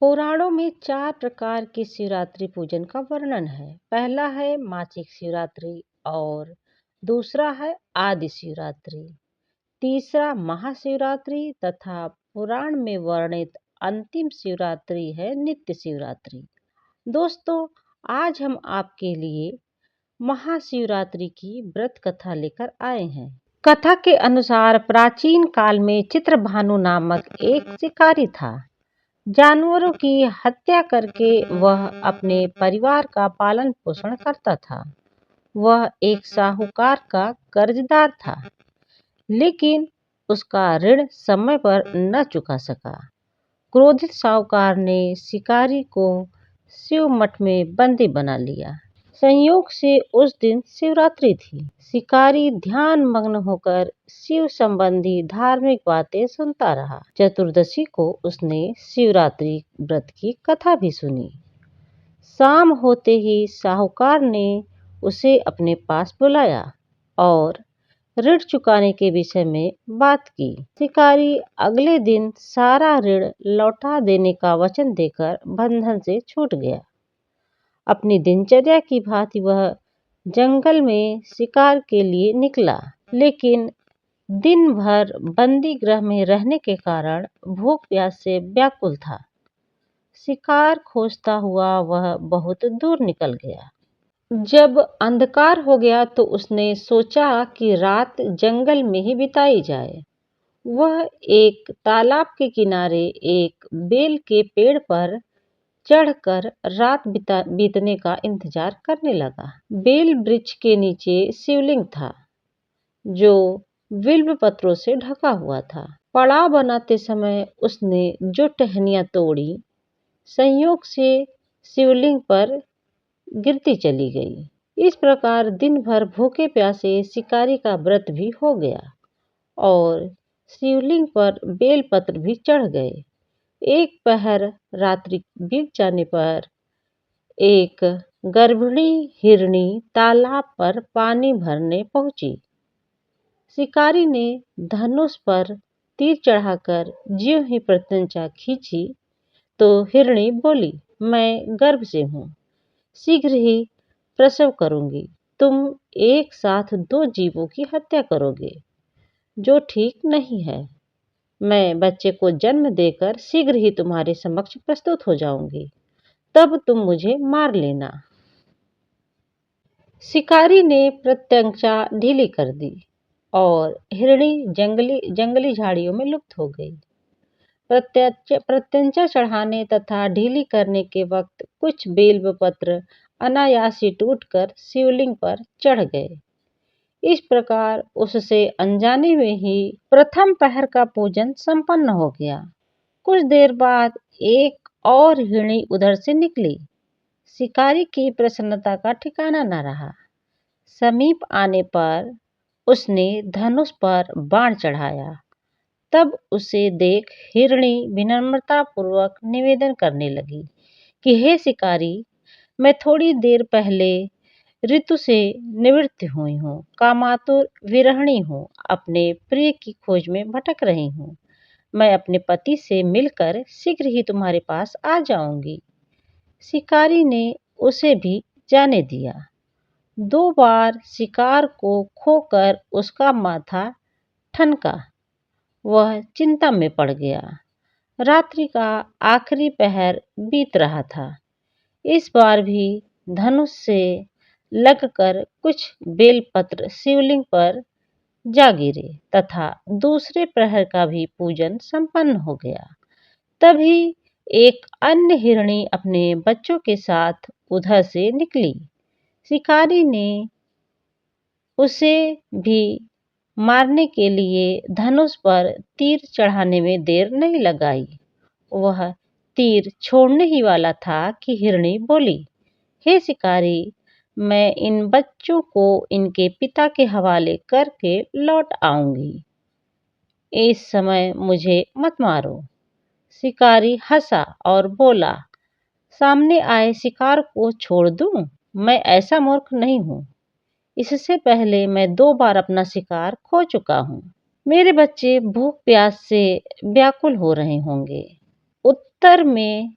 पुराणों में 4 प्रकार की शिवरात्रि पूजन का वर्णन है। पहला है मासिक शिवरात्रि और दूसरा है आदि शिवरात्रि, तीसरा महाशिवरात्रि तथा पुराण में वर्णित अंतिम शिवरात्रि है नित्य शिवरात्रि। दोस्तों, आज हम आपके लिए महाशिवरात्रि की व्रत कथा लेकर आए हैं। कथा के अनुसार प्राचीन काल में चित्रभानु नामक एक शिकारी था। जानवरों की हत्या करके वह अपने परिवार का पालन पोषण करता था। वह एक साहूकार का कर्जदार था, लेकिन उसका ऋण समय पर न चुका सका। क्रोधित साहूकार ने शिकारी को शिव मठ में बंदी बना लिया। संयोग से उस दिन शिवरात्रि थी। शिकारी ध्यान मग्न होकर शिव संबंधी धार्मिक बातें सुनता रहा। चतुर्दशी को उसने शिवरात्रि व्रत की कथा भी सुनी। शाम होते ही साहूकार ने उसे अपने पास बुलाया और ऋण चुकाने के विषय में बात की। शिकारी अगले दिन सारा ऋण लौटा देने का वचन देकर बंधन से छूट गया। अपनी दिनचर्या की भांति वह जंगल में शिकार के लिए निकला, लेकिन दिन भर बंदी गृह में रहने के कारण भूख प्यास से व्याकुल था। शिकार खोजता हुआ वह बहुत दूर निकल गया। जब अंधकार हो गया तो उसने सोचा कि रात जंगल में ही बिताई जाए। वह एक तालाब के किनारे एक बेल के पेड़ पर चढ़कर रात बीतने का इंतजार करने लगा। बेल वृक्ष के नीचे शिवलिंग था, जो बिल्व पत्रों से ढका हुआ था। पड़ाव बनाते समय उसने जो टहनियां तोड़ी, संयोग से शिवलिंग पर गिरती चली गई। इस प्रकार दिन भर भूखे प्यासे शिकारी का व्रत भी हो गया और शिवलिंग पर बेलपत्र भी चढ़ गए। एक पहर रात्रि बीत जाने पर एक गर्भिणी हिरनी तालाब पर पानी भरने पहुंची। शिकारी ने धनुष पर तीर चढ़ाकर ज्यों ही प्रत्यंचा खींची तो हिरणी बोली, मैं गर्भ से हूँ, शीघ्र ही प्रसव करूंगी। तुम एक साथ 2 जीवों की हत्या करोगे, जो ठीक नहीं है। मैं बच्चे को जन्म देकर शीघ्र ही तुम्हारे समक्ष प्रस्तुत हो जाऊंगी, तब तुम मुझे मार लेना। शिकारी ने प्रत्यंचा ढीली कर दी और हिरणी जंगली झाड़ियों में लुप्त हो गई। प्रत्यंचा चढ़ाने तथा ढीली करने के वक्त कुछ बेल पत्र अनायास ही टूटकर शिवलिंग पर चढ़ गए। इस प्रकार उससे अनजाने में ही प्रथम पहर का पूजन संपन्न हो गया। कुछ देर बाद एक और हिरणी उधर से निकली। शिकारी की प्रसन्नता का ठिकाना न रहा। समीप आने पर उसने धनुष पर बाण चढ़ाया। तब उसे देख हिरणी विनम्रता पूर्वक निवेदन करने लगी कि हे शिकारी, मैं थोड़ी देर पहले ऋतु से निवृत्त हुई हूँ, कामातुर विरहिणी हूँ, अपने प्रिय की खोज में भटक रही हूँ। मैं अपने पति से मिलकर शीघ्र ही तुम्हारे पास आ जाऊंगी। शिकारी ने उसे भी जाने दिया। 2 बार शिकार को खोकर उसका माथा ठनका। वह चिंता में पड़ गया। रात्रि का आखिरी पहर बीत रहा था। इस बार भी धनुष से लगकर कुछ बेलपत्र शिवलिंग पर जा गिरे तथा दूसरे प्रहर का भी पूजन संपन्न हो गया। तभी एक अन्य हिरणी अपने बच्चों के साथ उधर से निकली। शिकारी ने उसे भी मारने के लिए धनुष पर तीर चढ़ाने में देर नहीं लगाई। वह तीर छोड़ने ही वाला था कि हिरणी बोली, हे शिकारी, मैं इन बच्चों को इनके पिता के हवाले करके लौट आऊंगी। इस समय मुझे मत मारो। शिकारी हंसा और बोला, सामने आए शिकार को छोड़ दूं? मैं ऐसा मूर्ख नहीं हूँ। इससे पहले मैं 2 बार अपना शिकार खो चुका हूँ। मेरे बच्चे भूख प्यास से व्याकुल हो रहे होंगे। उत्तर में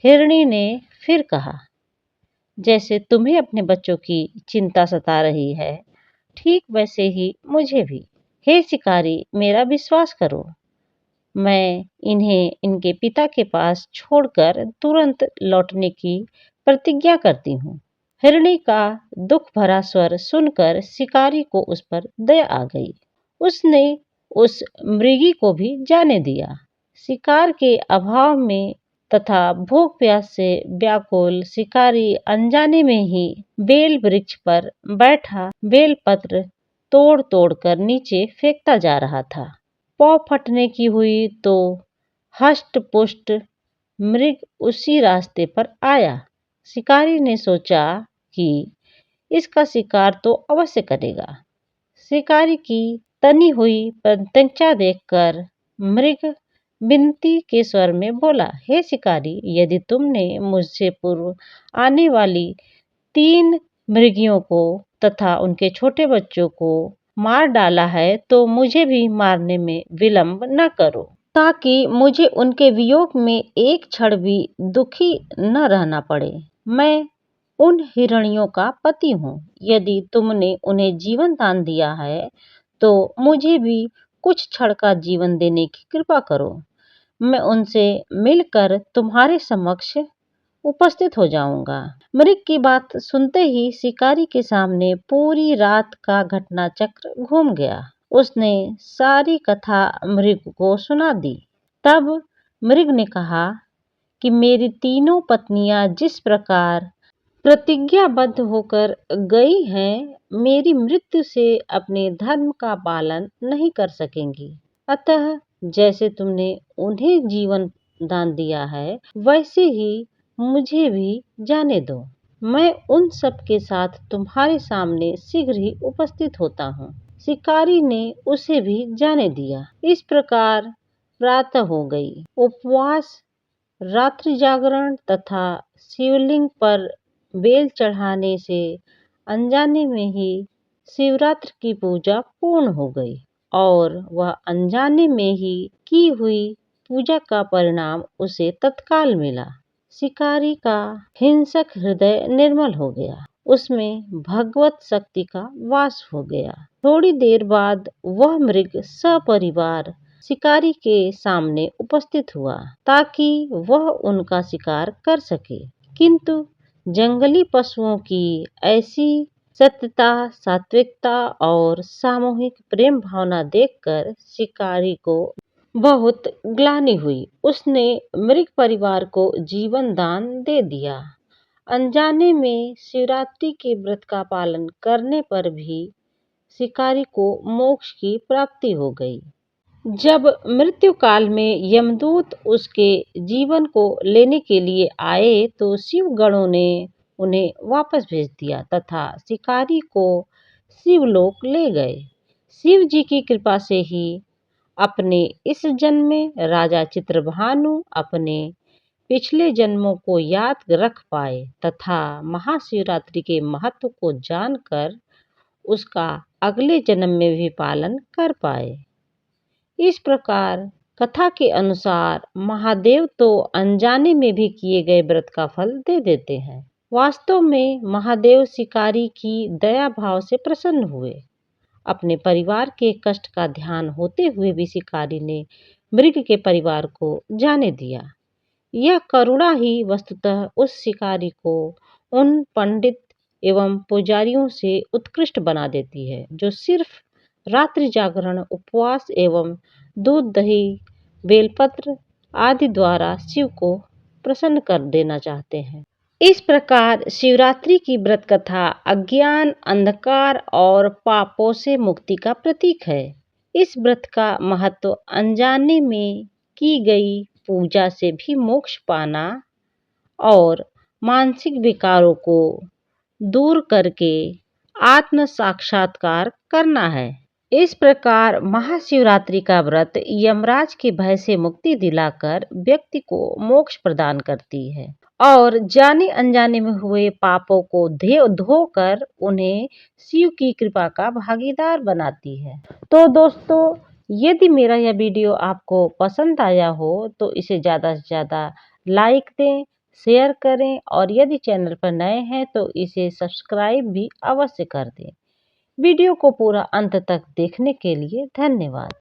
हिरणी ने फिर कहा, जैसे तुम्हें अपने बच्चों की चिंता सता रही है, ठीक वैसे ही मुझे भी। हे शिकारी, मेरा विश्वास करो, मैं इन्हें इनके पिता के पास छोड़कर तुरंत लौटने की प्रतिज्ञा करती हूँ। हिरणी का दुख भरा स्वर सुनकर शिकारी को उस पर दया आ गई। उसने उस मृगी को भी जाने दिया। शिकार के अभाव में तथा भूख प्यास से व्याकुल शिकारी अनजाने में ही बेल वृक्ष पर बैठा बेलपत्र तोड़ तोड़ कर नीचे फेंकता जा रहा था। पौ फटने की हुई तो हष्ट पुष्ट मृग उसी रास्ते पर आया। शिकारी ने सोचा कि इसका शिकार तो अवश्य करेगा। शिकारी की तनी हुई प्रत्यक्षा देखकर मृग विनती के स्वर में बोला, हे शिकारी, यदि तुमने मुझसे पूर्व आने वाली 3 मृगियों को तथा उनके छोटे बच्चों को मार डाला है तो मुझे भी मारने में विलंब न करो, ताकि मुझे उनके वियोग में एक क्षण भी दुखी न रहना पड़े। मैं उन हिरणियों का पति हूँ। यदि तुमने उन्हें जीवन दान दिया है तो मुझे भी कुछ क्षण का जीवन देने की कृपा करो। मैं उनसे मिलकर तुम्हारे समक्ष उपस्थित हो जाऊंगा। मृग की बात सुनते ही शिकारी के सामने पूरी रात का घटना चक्र घूम गया। उसने सारी कथा मृग को सुना दी। तब मृग ने कहा कि मेरी तीनों पत्नियां जिस प्रकार प्रतिज्ञाबद्ध होकर गई हैं, मेरी मृत्यु से अपने धर्म का पालन नहीं कर सकेंगी। अतः जैसे तुमने उन्हें जीवन दान दिया है, वैसे ही मुझे भी जाने दो। मैं उन सब के साथ तुम्हारे सामने शीघ्र ही उपस्थित होता हूँ। शिकारी ने उसे भी जाने दिया। इस प्रकार प्रातः हो गई। उपवास, रात्रि जागरण तथा शिवलिंग पर बेल चढ़ाने से अनजाने में ही शिवरात्रि की पूजा पूर्ण हो गई और वह अनजाने में ही की हुई पूजा का परिणाम उसे तत्काल मिला। शिकारी का हिंसक हृदय निर्मल हो गया। उसमें भगवत शक्ति का वास हो गया। थोड़ी देर बाद वह मृग सपरिवार शिकारी के सामने उपस्थित हुआ ताकि वह उनका शिकार कर सके। किंतु जंगली पशुओं की ऐसी सत्यता, सात्विकता और सामूहिक प्रेम भावना देखकर शिकारी को बहुत ग्लानि हुई। उसने मृग परिवार को जीवन दान दे दिया। अनजाने में शिवरात्रि के व्रत का पालन करने पर भी शिकारी को मोक्ष की प्राप्ति हो गई। जब मृत्यु काल में यमदूत उसके जीवन को लेने के लिए आए तो शिव गणों ने उन्हें वापस भेज दिया तथा शिकारी को शिवलोक ले गए। शिव जी की कृपा से ही अपने इस जन्म में राजा चित्रभानु अपने पिछले जन्मों को याद रख पाए तथा महाशिवरात्रि के महत्व को जानकर उसका अगले जन्म में भी पालन कर पाए। इस प्रकार कथा के अनुसार महादेव तो अनजाने में भी किए गए व्रत का फल दे देते हैं। वास्तव में महादेव शिकारी की दया भाव से प्रसन्न हुए। अपने परिवार के कष्ट का ध्यान होते हुए भी शिकारी ने मृग के परिवार को जाने दिया। यह करुणा ही वस्तुतः उस शिकारी को उन पंडित एवं पुजारियों से उत्कृष्ट बना देती है जो सिर्फ रात्रि जागरण, उपवास एवं दूध, दही, बेलपत्र आदि द्वारा शिव को प्रसन्न कर देना चाहते हैं। इस प्रकार शिवरात्रि की व्रत कथा अज्ञान, अंधकार और पापों से मुक्ति का प्रतीक है। इस व्रत का महत्व अनजाने में की गई पूजा से भी मोक्ष पाना और मानसिक विकारों को दूर करके आत्म साक्षात्कार करना है। इस प्रकार महाशिवरात्रि का व्रत यमराज के भय से मुक्ति दिलाकर व्यक्ति को मोक्ष प्रदान करती है और जाने अनजाने में हुए पापों को धोकर उन्हें शिव की कृपा का भागीदार बनाती है। तो दोस्तों, यदि मेरा यह वीडियो आपको पसंद आया हो तो इसे ज़्यादा से ज़्यादा लाइक दें, शेयर करें और यदि चैनल पर नए हैं तो इसे सब्सक्राइब भी अवश्य कर दें। वीडियो को पूरा अंत तक देखने के लिए धन्यवाद।